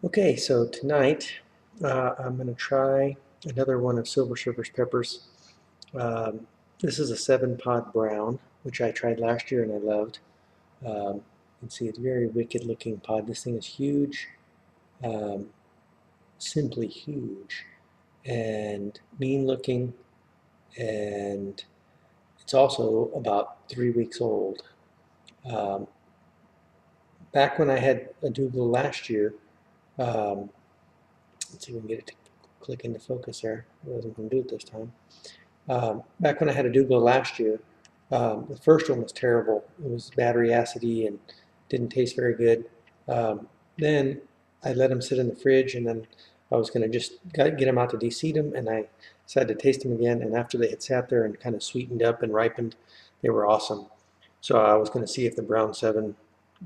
Okay, so tonight I'm going to try another one of SilverSurfer's peppers. This is a 7-pod brown, which I tried last year and I loved. You can see it's a very wicked looking pod. This thing is huge, um, simply huge, and mean looking, and it's also about 3 weeks old. Um, Back when I had a Douglah last year, um, let's see if we can get it to click into focus there. It wasn't going to do it this time. Back when I had a Douglah last year, the first one was terrible. It was battery acidy and didn't taste very good. Then I let them sit in the fridge, and then I was going to just get them out to de-seed them, and I decided to taste them again. And after they had sat there and kind of sweetened up and ripened, they were awesome. So I was going to see if the Brown 7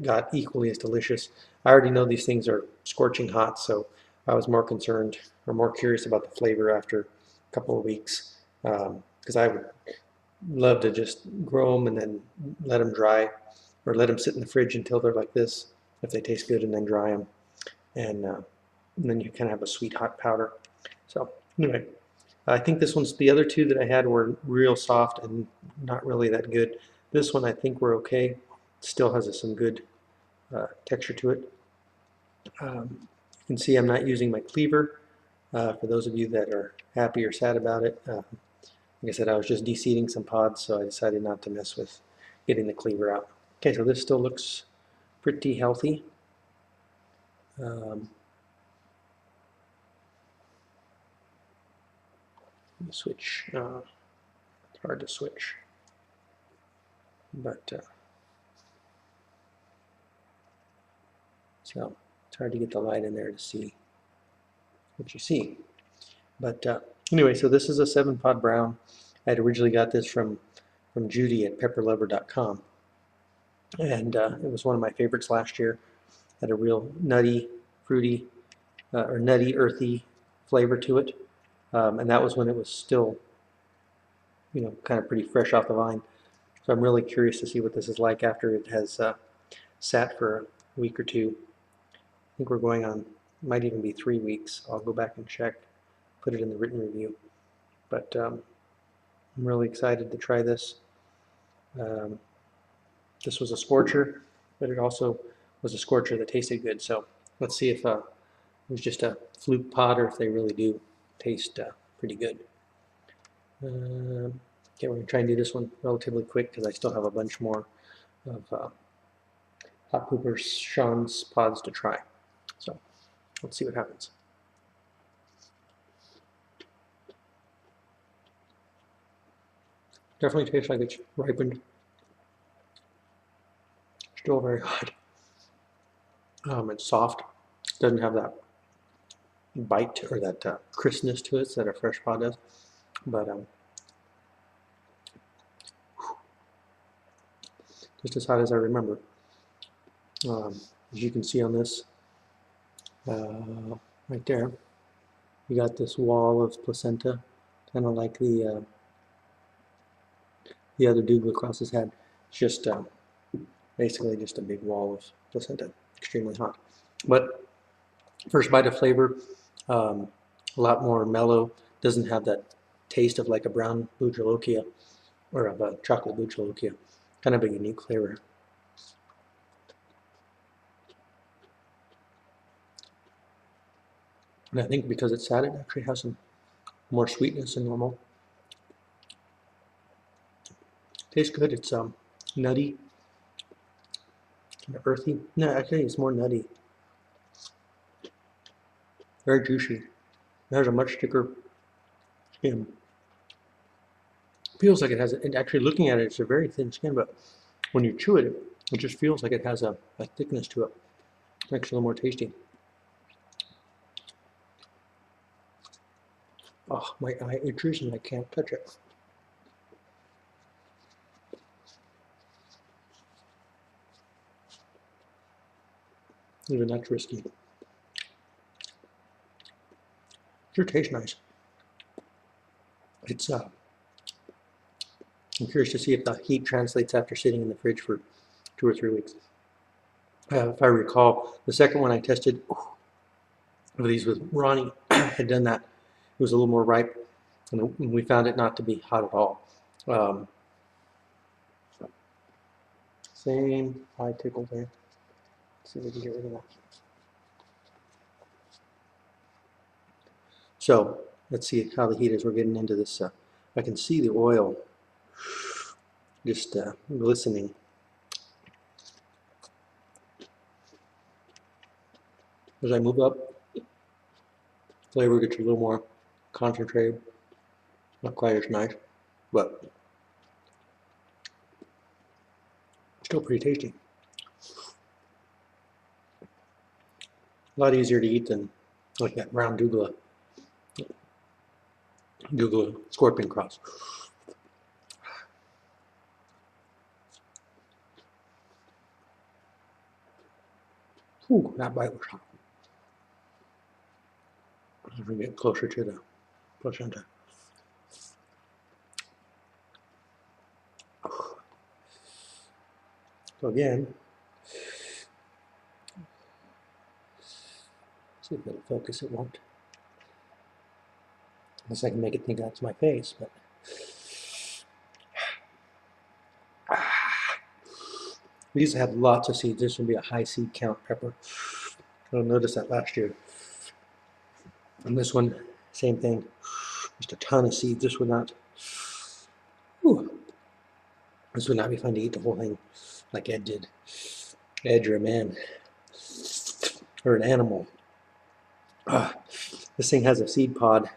got equally as delicious. I already know these things are scorching hot, so I was more concerned or more curious about the flavor after a couple of weeks, because I would love to just grow them and then let them dry, or let them sit in the fridge until they're like this, if they taste good, and then dry them, and then you kind of have a sweet hot powder. So anyway, I think this one's, the other two that I had were real soft and not really that good. This one I think we're okay. It still has some good texture to it. You can see I'm not using my cleaver. For those of you that are happy or sad about it, like I said, I was just de-seeding some pods, so I decided not to mess with getting the cleaver out. Okay, so this still looks pretty healthy. Switch. It's hard to switch, but so it's hard to get the light in there to see what you see. But anyway, so this is a 7-pod brown. I had originally got this from Judy at pepperlover.com, and it was one of my favorites last year. Had a real nutty, fruity, or nutty, earthy flavor to it, and that was when it was still, kind of pretty fresh off the vine. So I'm really curious to see what this is like after it has sat for a week or two. I think we're going on, might even be 3 weeks. I'll go back and check, put it in the written review. But I'm really excited to try this. This was a scorcher, but it also was a scorcher that tasted good. So let's see if it was just a fluke pod or if they really do taste pretty good. Okay, we're going to try and do this one relatively quick because I still have a bunch more of Hot Pooper Sean's pods to try. So let's see what happens. Definitely tastes like it's ripened. Still very hot. It's soft. Doesn't have that bite or that crispness to it that a fresh pod does. But just as hot as I remember. As you can see on this, right there, you got this wall of placenta, kind of like the other Douglah crosses had. It's just basically just a big wall of placenta, extremely hot. But first bite of flavor, a lot more mellow. Doesn't have that taste of like a brown bujalokia or of a chocolate bujalokia. Kind of a unique flavor. And I think because it's sad, it actually has some more sweetness than normal. Tastes good. It's nutty, kind of earthy. No, actually, it's more nutty. Very juicy. It has a much thicker skin. Feels like it has. And actually, looking at it, it's a very thin skin, but when you chew it, it just feels like it has a thickness to it. Makes it a little more tasty. Oh, my eye itches and I can't touch it. Even that's risky. Sure tastes nice. It's I'm curious to see if the heat translates after sitting in the fridge for 2 or 3 weeks. If I recall, the second one I tested, these with Ronnie had done that. It was a little more ripe, and we found it not to be hot at all. Same eye tickle there. Let's see if we can get rid of that. So let's see how the heat is. We're getting into this. I can see the oil just glistening. As I move up, flavor gets a little more concentrated. Not quite as nice, but still pretty tasty. A lot easier to eat than like that brown Douglah scorpion cross. Ooh, that bite was hot. As we get closer to the placenta. So again, see if it'll focus. It won't. Unless I can make it think that's my face, but these have lots of seeds. This would be a high seed count pepper. You'll notice that last year. And this one, same thing. Just a ton of seeds. This would not. Whew, this would not be fun to eat the whole thing like Ed did. Ed, you're a man or an animal. This thing has a seed pod,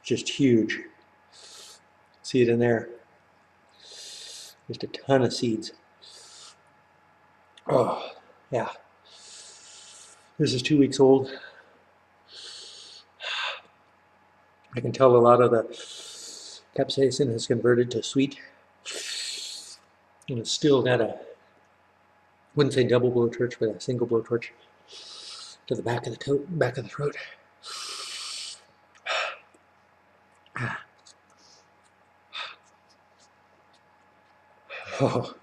just huge. See it in there? Just a ton of seeds. Oh, yeah. This is 2 weeks old. I can tell a lot of the capsaicin has converted to sweet. And it's still got a, wouldn't say double blowtorch, but a single blowtorch to the back of the throat. Oh.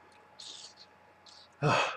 Oh.